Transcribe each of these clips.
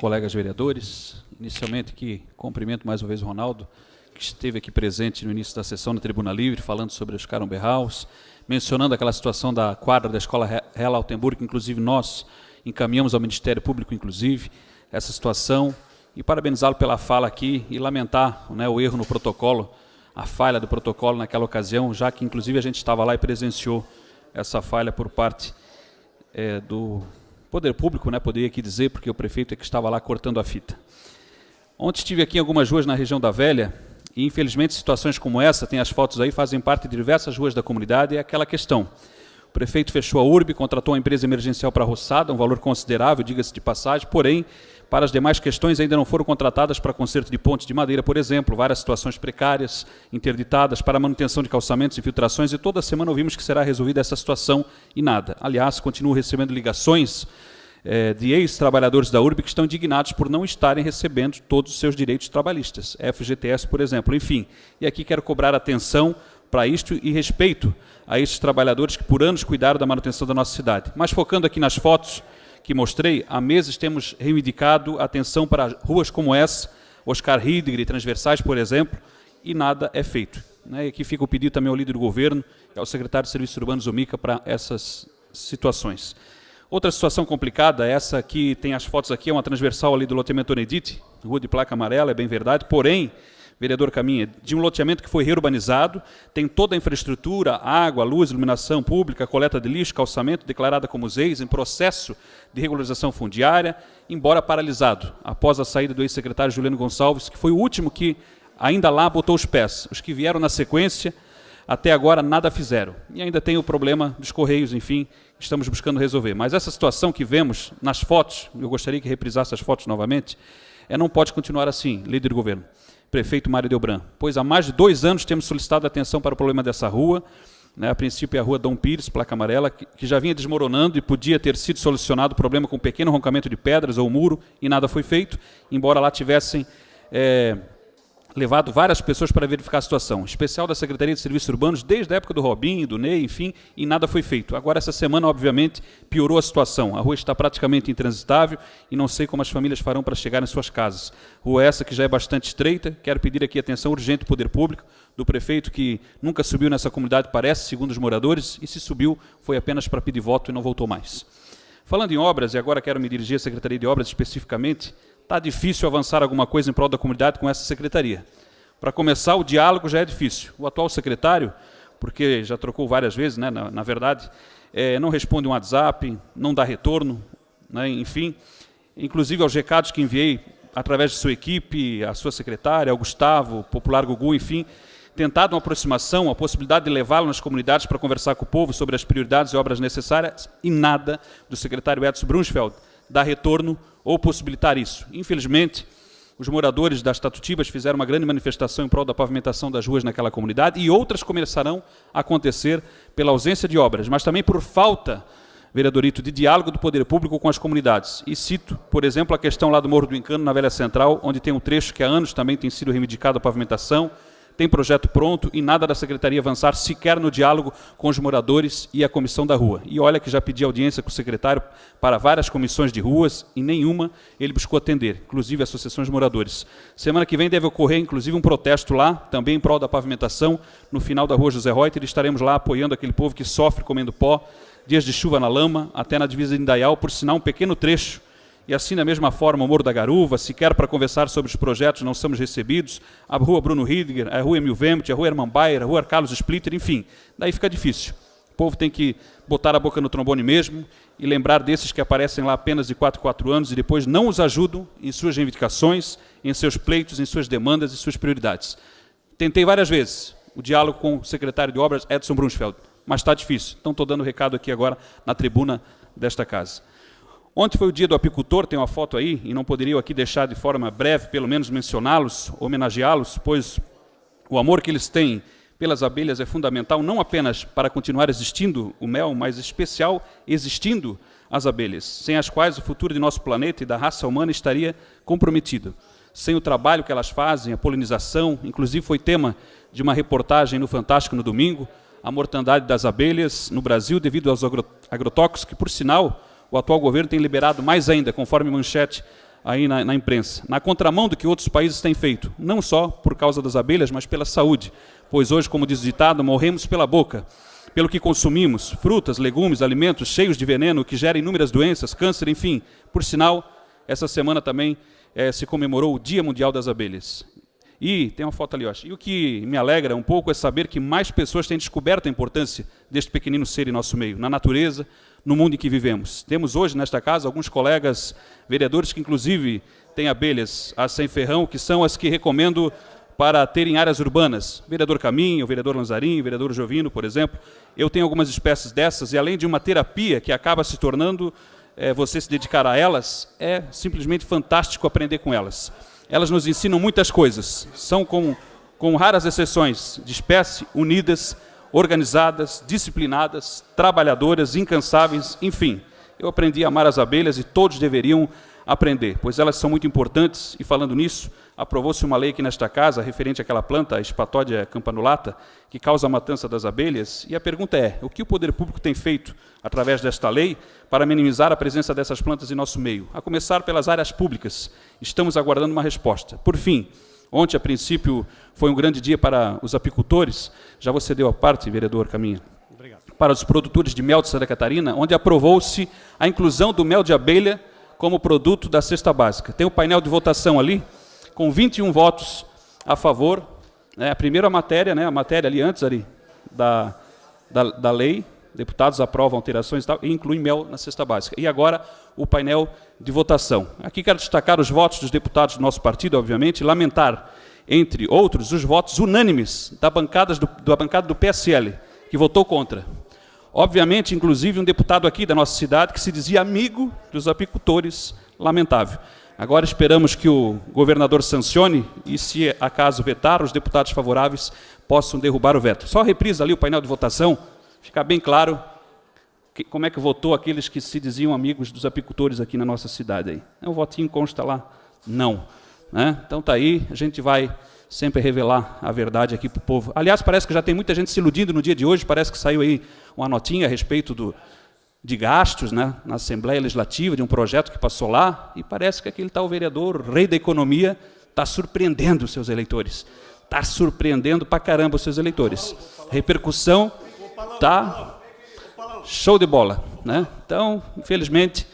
colegas vereadores. Inicialmente, que cumprimento mais uma vez o Ronaldo, que esteve aqui presente no início da sessão na Tribuna Livre, falando sobre os Caramberraus, mencionando aquela situação da quadra da Escola Hella Altenburg, que inclusive nós encaminhamos ao Ministério Público, inclusive, essa situação, e parabenizá-lo pela fala aqui e lamentar, né, o erro no protocolo, a falha do protocolo naquela ocasião, já que inclusive a gente estava lá e presenciou essa falha por parte do Poder Público, né, poderia aqui dizer, porque o prefeito é que estava lá cortando a fita. Ontem estive aqui em algumas ruas na região da Velha, e infelizmente situações como essa, tem as fotos aí, fazem parte de diversas ruas da comunidade, e é aquela questão. O prefeito fechou a URB, contratou uma empresa emergencial para a roçada, um valor considerável, diga-se de passagem, porém, para as demais questões ainda não foram contratadas para conserto de pontes de madeira, por exemplo, várias situações precárias, interditadas, para manutenção de calçamentos e filtrações, e toda semana ouvimos que será resolvida essa situação e nada. Aliás, continuo recebendo ligações de ex-trabalhadores da URB que estão indignados por não estarem recebendo todos os seus direitos trabalhistas, FGTS, por exemplo, enfim. E aqui quero cobrar atenção para isto e respeito a esses trabalhadores que por anos cuidaram da manutenção da nossa cidade. Mas focando aqui nas fotos que mostrei, há meses temos reivindicado atenção para ruas como essa, Oscar Hidegger e transversais, por exemplo, e nada é feito. E aqui fica o pedido também ao líder do governo, ao secretário de Serviços Urbanos, o Mica, para essas situações. Outra situação complicada, essa que tem as fotos aqui, é uma transversal ali do loteamento Onedite, rua de placa amarela, é bem verdade, porém, vereador Caminha, de um loteamento que foi reurbanizado, tem toda a infraestrutura, água, luz, iluminação pública, coleta de lixo, calçamento, declarada como ZEIS, em processo de regularização fundiária, embora paralisado, após a saída do ex-secretário Juliano Gonçalves, que foi o último que ainda lá botou os pés. Os que vieram na sequência, até agora nada fizeram. E ainda tem o problema dos Correios, enfim, estamos buscando resolver. Mas essa situação que vemos nas fotos, eu gostaria que reprisasse as fotos novamente, não pode continuar assim, líder do governo. Prefeito Mário Delbran, pois há mais de 2 anos temos solicitado atenção para o problema dessa rua, a princípio é a rua Dom Pires, placa amarela, que já vinha desmoronando e podia ter sido solucionado o problema com um pequeno roncamento de pedras ou muro, e nada foi feito, embora lá tivessem levado várias pessoas para verificar a situação, especial da Secretaria de Serviços Urbanos, desde a época do Robinho, do Ney, enfim, e nada foi feito. Agora, essa semana, obviamente, piorou a situação. A rua está praticamente intransitável e não sei como as famílias farão para chegar em suas casas. Rua essa que já é bastante estreita, quero pedir aqui atenção urgente do Poder Público, do prefeito que nunca subiu nessa comunidade, parece, segundo os moradores, e se subiu foi apenas para pedir voto e não voltou mais. Falando em obras, e agora quero me dirigir à Secretaria de Obras especificamente, está difícil avançar alguma coisa em prol da comunidade com essa secretaria. Para começar, o diálogo já é difícil. O atual secretário, porque já trocou várias vezes, né, na verdade, não responde um WhatsApp, não dá retorno, né, enfim, inclusive aos recados que enviei através de sua equipe, a sua secretária, ao Gustavo, popular Gugu, enfim, tentado uma aproximação, a possibilidade de levá-lo nas comunidades para conversar com o povo sobre as prioridades e obras necessárias, e nada do secretário Edson Brunschfeld dá retorno ou possibilitar isso. Infelizmente, os moradores das Tatutibas fizeram uma grande manifestação em prol da pavimentação das ruas naquela comunidade e outras começarão a acontecer pela ausência de obras, mas também por falta, vereadorito, de diálogo do poder público com as comunidades. E cito, por exemplo, a questão lá do Morro do Encano, na Velha Central, onde tem um trecho que há anos também tem sido reivindicado a pavimentação, tem projeto pronto e nada da Secretaria avançar sequer no diálogo com os moradores e a comissão da rua. E olha que já pedi audiência com o secretário para várias comissões de ruas e nenhuma ele buscou atender, inclusive associações de moradores. Semana que vem deve ocorrer, inclusive, um protesto lá, também em prol da pavimentação, no final da rua José Reuter, e estaremos lá apoiando aquele povo que sofre comendo pó, dias de chuva na lama, até na divisa de Indaial, por sinal um pequeno trecho. E assim, da mesma forma, o Morro da Garuva, sequer para conversar sobre os projetos não somos recebidos, a rua Bruno Hidegger, a rua Emil Vemt, a rua Hermann Bayer, a rua Carlos Splitter, enfim, daí fica difícil. O povo tem que botar a boca no trombone mesmo e lembrar desses que aparecem lá apenas de 4 em 4 anos e depois não os ajudam em suas reivindicações, em seus pleitos, em suas demandas e suas prioridades. Tentei várias vezes o diálogo com o secretário de Obras, Edson Brunschfeld, mas está difícil. Então estou dando recado aqui agora na tribuna desta casa. Ontem foi o dia do apicultor, tem uma foto aí, e não poderia aqui deixar de forma breve, pelo menos mencioná-los, homenageá-los, pois o amor que eles têm pelas abelhas é fundamental, não apenas para continuar existindo o mel, mas em especial existindo as abelhas, sem as quais o futuro de nosso planeta e da raça humana estaria comprometido. Sem o trabalho que elas fazem, a polinização, inclusive foi tema de uma reportagem no Fantástico no domingo, a mortandade das abelhas no Brasil devido aos agrotóxicos, que, por sinal, o atual governo tem liberado mais ainda, conforme manchete aí na imprensa, na contramão do que outros países têm feito, não só por causa das abelhas, mas pela saúde, pois hoje, como diz o ditado, morremos pela boca, pelo que consumimos, frutas, legumes, alimentos cheios de veneno que geram inúmeras doenças, câncer, enfim. Por sinal, essa semana também se comemorou o Dia Mundial das Abelhas. E tem uma foto ali, eu acho. E o que me alegra um pouco é saber que mais pessoas têm descoberto a importância deste pequenino ser em nosso meio, na natureza, no mundo em que vivemos. Temos hoje nesta casa alguns colegas vereadores que inclusive têm abelhas a sem ferrão, que são as que recomendo para terem áreas urbanas. Vereador Caminho, vereador Lanzarinho, vereador Jovino, por exemplo. Eu tenho algumas espécies dessas e além de uma terapia que acaba se tornando, você se dedicar a elas, é simplesmente fantástico aprender com elas. Elas nos ensinam muitas coisas, são com raras exceções de espécie, unidas, organizadas, disciplinadas, trabalhadoras, incansáveis, enfim. Eu aprendi a amar as abelhas e todos deveriam aprender, pois elas são muito importantes e falando nisso, aprovou-se uma lei aqui nesta casa referente àquela planta, a Spathiodia campanulata, que causa a matança das abelhas, e a pergunta é, o que o poder público tem feito através desta lei para minimizar a presença dessas plantas em nosso meio? A começar pelas áreas públicas. Estamos aguardando uma resposta. Por fim, ontem, a princípio, foi um grande dia para os apicultores, já você deu a parte, vereador Caminha, Obrigado. Para os produtores de mel de Santa Catarina, onde aprovou-se a inclusão do mel de abelha como produto da cesta básica. Tem o painel de votação ali, com 21 votos a favor, a primeira matéria, a matéria ali antes ali da lei, deputados aprovam alterações e tal, e incluem mel na cesta básica. E agora o painel de votação. Aqui quero destacar os votos dos deputados do nosso partido, obviamente, e lamentar, entre outros, os votos unânimes da bancada do PSL, que votou contra. Obviamente, inclusive, um deputado aqui da nossa cidade que se dizia amigo dos apicultores, lamentável. Agora esperamos que o governador sancione e, se acaso vetar, os deputados favoráveis possam derrubar o veto. Só reprisa ali o painel de votação, fica bem claro como é que votou aqueles que se diziam amigos dos apicultores aqui na nossa cidade. Aí. O votinho consta lá, não. Então está aí, a gente vai sempre revelar a verdade aqui para o povo. Aliás, parece que já tem muita gente se iludindo no dia de hoje, parece que saiu aí uma notinha a respeito de gastos, na Assembleia Legislativa, de um projeto que passou lá, e parece que aquele tal vereador, rei da economia, está surpreendendo os seus eleitores. Está surpreendendo pra caramba os seus eleitores. A repercussão está show de bola. Então, infelizmente,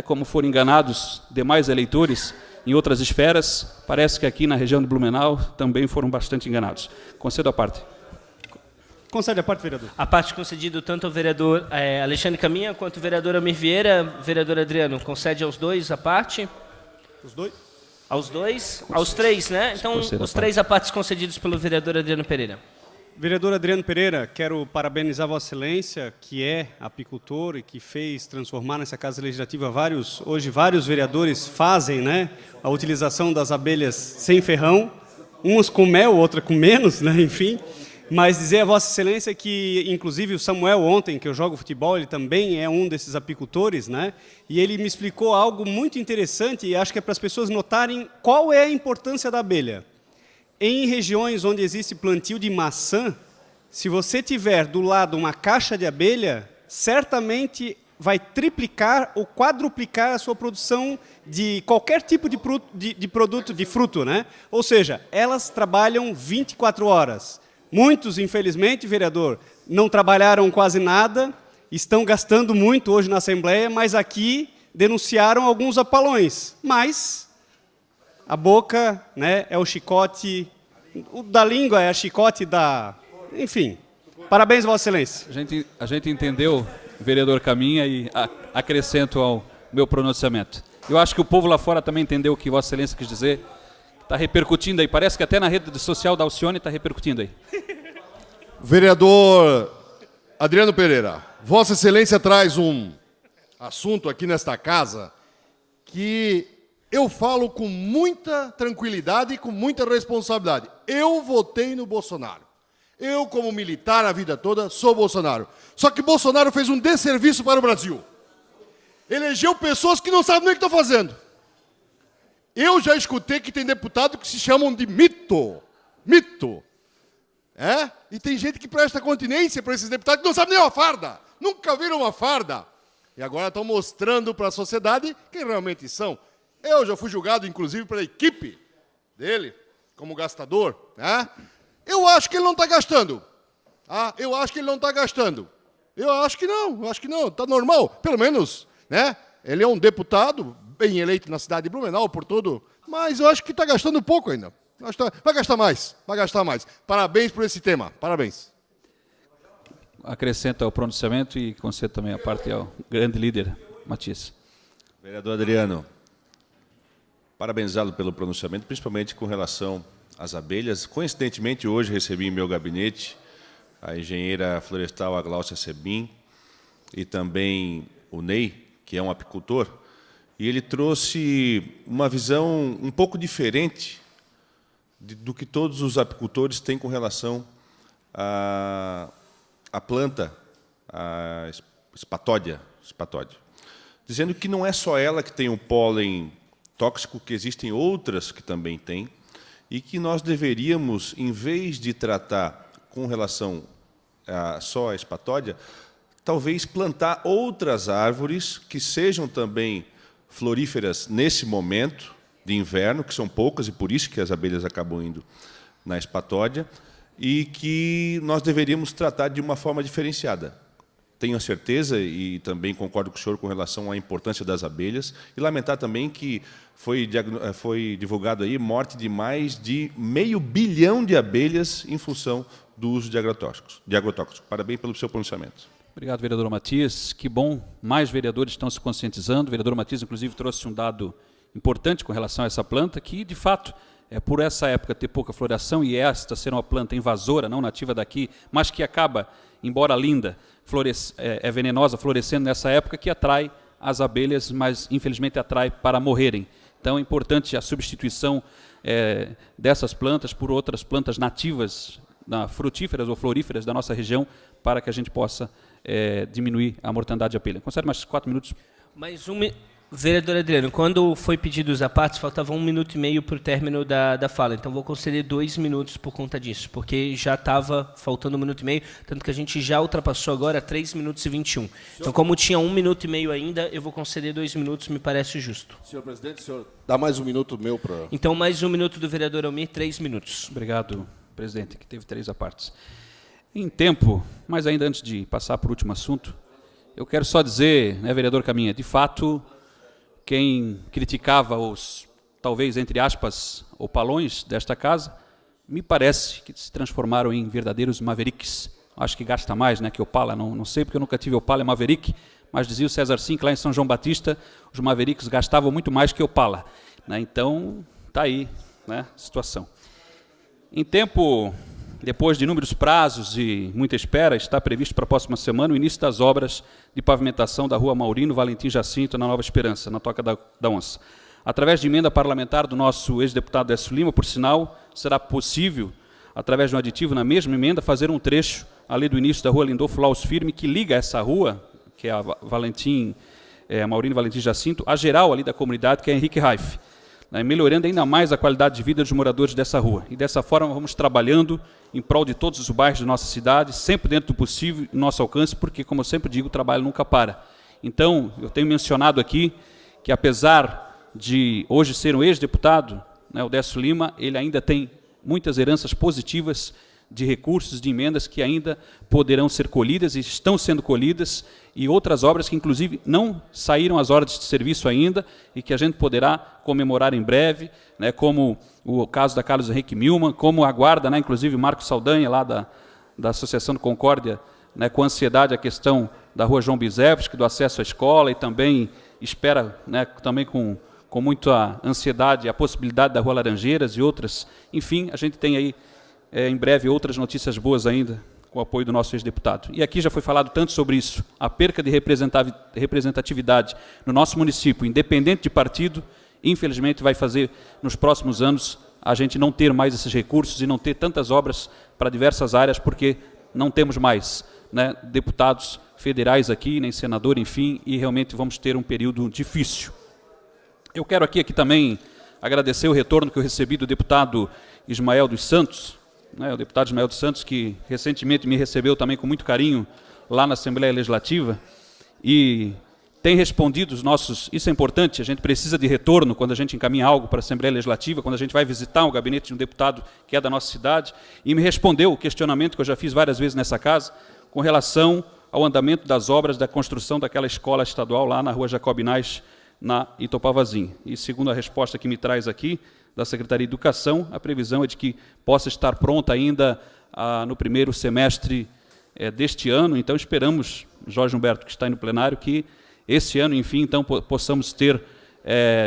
como foram enganados demais eleitores em outras esferas, parece que aqui na região de Blumenau também foram bastante enganados. Concedo a parte. Concede a parte, vereador. A parte concedida tanto ao vereador Alexandre Caminha quanto ao vereador Amir Vieira. Vereador Adriano, concede aos dois a parte? Os dois? Aos dois? Aos três, né? Então, os três a partes concedidos pelo vereador Adriano Pereira. Vereador Adriano Pereira, quero parabenizar Vossa Excelência, que é apicultor e que fez transformar nessa Casa Legislativa hoje vários vereadores fazem, a utilização das abelhas sem ferrão, umas com mel, outra com menos, enfim. Mas dizer a Vossa Excelência que, inclusive, o Samuel ontem, que eu jogo futebol, ele também é um desses apicultores, e ele me explicou algo muito interessante, e acho que é para as pessoas notarem qual é a importância da abelha. Em regiões onde existe plantio de maçã, se você tiver do lado uma caixa de abelha, certamente vai triplicar ou quadruplicar a sua produção de qualquer tipo de produto, de fruto. Ou seja, elas trabalham 24 horas. Muitos, infelizmente, vereador, não trabalharam quase nada, estão gastando muito hoje na Assembleia, mas aqui denunciaram alguns apalões. Mas a boca é o chicote, o da língua é a chicote da... Enfim, parabéns, Vossa Excelência. A gente entendeu, vereador Caminha, e acrescento ao meu pronunciamento. Eu acho que o povo lá fora também entendeu o que Vossa Excelência quis dizer. Está repercutindo aí, parece que até na rede social da Alcione está repercutindo aí. Vereador Adriano Pereira, Vossa Excelência traz um assunto aqui nesta casa que eu falo com muita tranquilidade e com muita responsabilidade. Eu votei no Bolsonaro. Eu, como militar a vida toda, sou Bolsonaro. Só que Bolsonaro fez um desserviço para o Brasil. Elegeu pessoas que não sabem nem o que estão fazendo. Eu já escutei que tem deputado que se chamam de mito. Mito. E tem gente que presta continência para esses deputados que não sabem nem uma farda. Nunca viram uma farda. E agora estão mostrando para a sociedade quem realmente são. Eu já fui julgado, inclusive, pela equipe dele, como gastador. Né? Eu acho que ele não está gastando. Eu acho que ele não está gastando. Eu acho que não, está normal. Pelo menos, né? Ele é um deputado bem eleito na cidade de Blumenau, por todo, mas eu acho que está gastando pouco ainda. Vai gastar mais. Parabéns por esse tema, parabéns. Acrescenta o pronunciamento e concede também a parte ao grande líder, Matias. Vereador Adriano, parabenizá-lo pelo pronunciamento, principalmente com relação às abelhas. Coincidentemente, hoje recebi em meu gabinete a engenheira florestal a Gláucia Sebin e também o Ney, que é um apicultor, e ele trouxe uma visão um pouco diferente do que todos os apicultores têm com relação à planta, a espatódia, dizendo que não é só ela que tem um pólen tóxico, que existem outras que também têm, e que nós deveríamos, em vez de tratar com relação só à espatódia, talvez plantar outras árvores que sejam também floríferas nesse momento de inverno, que são poucas, e por isso que as abelhas acabam indo na espatódia, e que nós deveríamos tratar de uma forma diferenciada. Tenho a certeza, e também concordo com o senhor com relação à importância das abelhas, e lamentar também que foi divulgado aí morte de mais de 500 milhões de abelhas em função do uso de agrotóxicos. Parabéns pelo seu pronunciamento. Obrigado, vereador Matias. Que bom, mais vereadores estão se conscientizando. O vereador Matias, inclusive, trouxe um dado importante com relação a essa planta, que, de fato, por essa época ter pouca floração e esta ser uma planta invasora, não nativa daqui, mas que acaba, embora linda, é venenosa, florescendo nessa época, que atrai as abelhas, mas, infelizmente, atrai para morrerem. Então, é importante a substituição dessas plantas por outras plantas nativas, frutíferas ou floríferas da nossa região, para que a gente possa diminuir a mortandade de abelha. Concede mais 4 minutos. Vereador Adriano, quando foi pedido os apartes, faltava 1 minuto e meio para o término da fala. Então, vou conceder 2 minutos por conta disso, porque já estava faltando 1 minuto e meio, tanto que a gente já ultrapassou agora 3 minutos e 21. Então, como tinha 1 minuto e meio ainda, eu vou conceder 2 minutos, me parece justo. Senhor presidente, o senhor dá mais 1 minuto meu para... Então, mais 1 minuto do vereador Almir, 3 minutos. Obrigado, presidente, que teve 3 apartes. Em tempo, mas ainda antes de passar para o último assunto, eu quero só dizer, né, vereador Caminha, de fato, quem criticava os, talvez, entre aspas, opalões desta casa, me parece que se transformaram em verdadeiros mavericks. Acho que gasta mais, né, que opala, não sei porque eu nunca tive opala, é maverick, mas dizia o César Sink lá em São João Batista, os mavericks gastavam muito mais que opala. Né, então, está aí, né, a situação. Em tempo, depois de inúmeros prazos e muita espera, está previsto para a próxima semana o início das obras de pavimentação da rua Maurino Valentim Jacinto, na Nova Esperança, na Toca da Onça. Através de emenda parlamentar do nosso ex-deputado Décio Lima, por sinal, será possível, através de um aditivo na mesma emenda, fazer um trecho ali do início da rua Lindolfo Laus Firme, que liga essa rua, que é a Maurino Valentim Jacinto, a geral ali da comunidade, que é Henrique Raif, né, melhorando ainda mais a qualidade de vida dos moradores dessa rua. E dessa forma vamos trabalhando em prol de todos os bairros da nossa cidade, sempre dentro do possível, no nosso alcance, porque, como eu sempre digo, o trabalho nunca para. Então, eu tenho mencionado aqui que, apesar de hoje ser um ex-deputado, né, o Décio Lima, ele ainda tem muitas heranças positivas de recursos, de emendas que ainda poderão ser colhidas e estão sendo colhidas, e outras obras que, inclusive, não saíram as horas de serviço ainda e que a gente poderá comemorar em breve, né, como o caso da Carlos Henrique Milman, como aguarda, né, inclusive, Marcos Saldanha, lá da Associação do Concórdia, né, com ansiedade a questão da rua João Bizevski, do acesso à escola, e também espera, né, também com muita ansiedade, a possibilidade da rua Laranjeiras e outras. Enfim, a gente tem aí, em breve, outras notícias boas ainda, com o apoio do nosso ex-deputado. E aqui já foi falado tanto sobre isso, a perca de representatividade no nosso município, independente de partido, infelizmente vai fazer, nos próximos anos, a gente não ter mais esses recursos e não ter tantas obras para diversas áreas, porque não temos mais, né, deputados federais aqui, nem senador, enfim, e realmente vamos ter um período difícil. Eu quero aqui também agradecer o retorno que eu recebi do deputado Ismael dos Santos, né, o deputado Ismael dos Santos, que recentemente me recebeu também com muito carinho lá na Assembleia Legislativa, e tem respondido os nossos... Isso é importante, a gente precisa de retorno quando a gente encaminha algo para a Assembleia Legislativa, quando a gente vai visitar o gabinete de um deputado que é da nossa cidade, e me respondeu o questionamento que eu já fiz várias vezes nessa casa, com relação ao andamento das obras da construção daquela escola estadual lá na Rua Jacobinais, na Itopavazinho. E segundo a resposta que me traz aqui, da Secretaria de Educação, a previsão é de que possa estar pronta ainda no primeiro semestre deste ano. Então esperamos, Jorge Humberto, que está aí no plenário, que esse ano, enfim, então, possamos ter,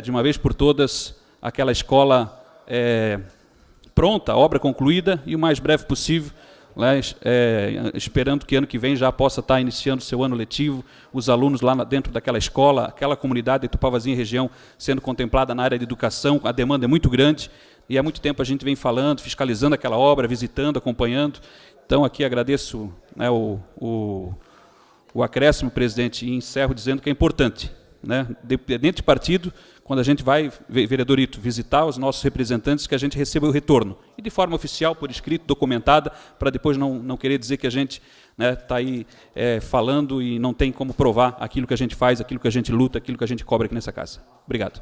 de uma vez por todas, aquela escola pronta, a obra concluída, e o mais breve possível, né, esperando que ano que vem já possa estar iniciando o seu ano letivo, os alunos lá dentro daquela escola, aquela comunidade de Itupavazinho e região sendo contemplada na área de educação. A demanda é muito grande, e há muito tempo a gente vem falando, fiscalizando aquela obra, visitando, acompanhando. Então, aqui agradeço, né, o acréscimo, presidente, e encerro dizendo que é importante, né, dentro de partido, quando a gente vai, vereador Ito, visitar os nossos representantes, que a gente receba o retorno. E de forma oficial, por escrito, documentada, para depois não querer dizer que a gente está aí falando e não tem como provar aquilo que a gente faz, aquilo que a gente luta, aquilo que a gente cobra aqui nessa casa. Obrigado.